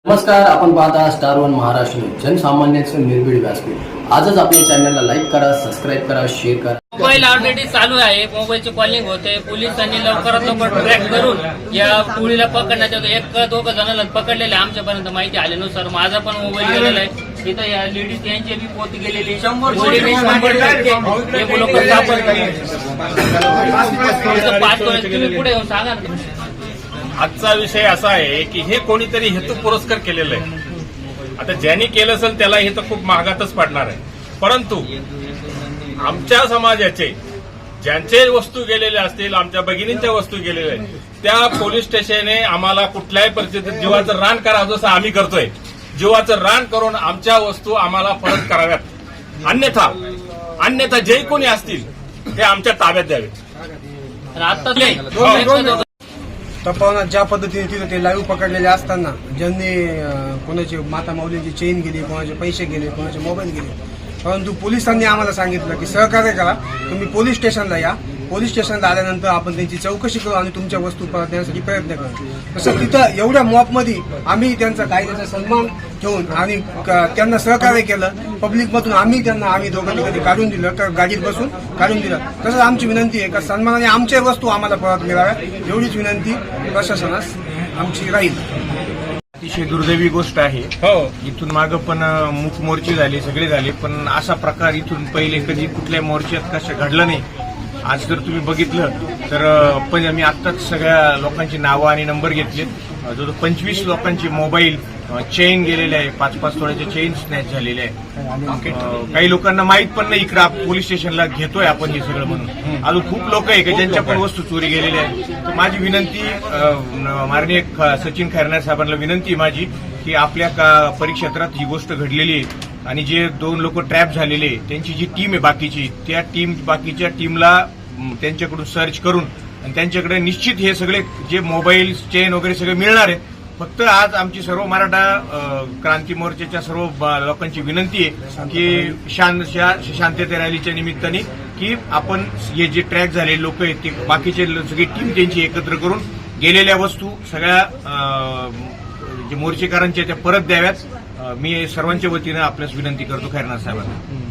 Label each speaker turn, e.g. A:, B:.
A: नमस्कार, आपण पाहता स्टार वन महाराष्ट्र न्यूज, जनसामान्यांचे निर्भीड व्यासपीठ। आजच आपल्या चॅनलला लाईक करा, सबस्क्राईब करा, शेअर करा।
B: मोबाईल ऑलरेडी चालू आहे, मोबाईलची कॉलिंग होते। पोलिसांनी लवकरात लवकर ट्रॅक करून या टोळीला पकडण्यात येतो। एक दोघं जणांना पकडलेले आमच्यापर्यंत माहिती आल्यानुसार। माझा पण मोबाईल गेलेला आहे। इथं या लेडीज यांची बी पोत गेलेली 100 तुम्ही पुढे येऊन सांगा ना।
C: आजचा विषय असा आहे की हे कोणीतरी हेतू पुरस्कार केलेलं आहे। आता ज्यांनी केलं असेल त्याला हे तर खूप महागातच पडणार आहे, परंतु आमच्या समाजाचे ज्यांचे वस्तू गेलेले असतील, आमच्या भगिनींच्या वस्तू गेलेल्या आहेत, त्या पोलीस स्टेशनने आम्हाला कुठल्याही परिस्थितीत जीवाचं रान करावं जसं आम्ही करतोय। जीवाचं रान करून आमच्या वस्तू आम्हाला परत कराव्यात, अन्यथा जे कोणी असतील ते आमच्या ताब्यात द्यावे।
B: आता
D: तपावण्यात ज्या पद्धतीने तिथं ते लाईव्ह पकडलेले असताना ज्यांनी कोणाचे माता माऊलींची चेन गेली, कोणाचे पैसे गेले, कोणाचे मोबाईल गेले, परंतु पोलिसांनी आम्हाला सांगितलं की सहकार्य करा, तुम्ही पोलीस स्टेशनला या। पोलीस स्टेशनला आल्यानंतर आपण त्यांची चौकशी करू आणि तुमच्या वस्तू परत देण्यासाठी प्रयत्न करू। तसं तिथं एवढ्या मॉपमध्ये आम्ही त्यांचा कायद्याचा सन्मान ठेवून आणि त्यांना सहकार्य केलं। पब्लिकमधून आम्ही दोघांनी कधी काढून दिलं, गाडीत बसून काढून दिलं। तसंच आमची विनंती आहे का सन्मानाने आमच्या वस्तू आम्हाला परत मिळाव्या, एवढीच विनंती प्रशासनास आमची राहील।
E: अतिशय दुर्दैवी गोष्ट आहे। इथून मागं पण मूक मोर्चे झाले, सगळे झाले, पण असा प्रकार इथून पहिले कधी कुठल्या मोर्चात कसं घडलं नाही। आज जर तुम्ही बघितलं तर पण आम्ही आत्ताच सगळ्या लोकांची नावं आणि नंबर घेतले। जवळ 25 लोकांचे मोबाईल, चेन गेलेले आहे, 5-5 तोळ्याचे चेन स्नॅच झालेले आहे। काही लोकांना माहित पण नाही इकडं पोलीस स्टेशनला घेतोय आपण हे सगळं म्हणून। अजून खूप लोक आहे की ज्यांच्या पण वस्तू चोरी गेलेल्या आहेत। तर माझी विनंती माननीय सचिन खैरनार साहेबांना विनंती माझी की आपल्या परिक्षेत्रात ही गोष्ट घडलेली आहे आणि जे 2 लोक ट्रॅप झालेले त्यांची जी टीम आहे बाकीची, त्या बाकीच्या टीमला त्यांच्याकडून सर्च करून आणि त्यांच्याकडे निश्चित हे सगळे जे मोबाईल, चेन वगैरे सगळे मिळणार आहेत। फक्त आज आमची सर्व मराठा क्रांती मोर्चाच्या सर्व लोकांची विनंती आहे की शांतता रॅलीच्या निमित्ताने की आपण हे जे ट्रॅक झालेले लोक आहेत ते बाकीचे सगळी टीम त्यांची एकत्र करून गेलेल्या वस्तू सगळ्या जे मोर्चेकरांच्या त्या परत द्याव्यात। मी सर्वांच्या वतीनं आपल्यास विनंती करतो खैरनार साहेबांना।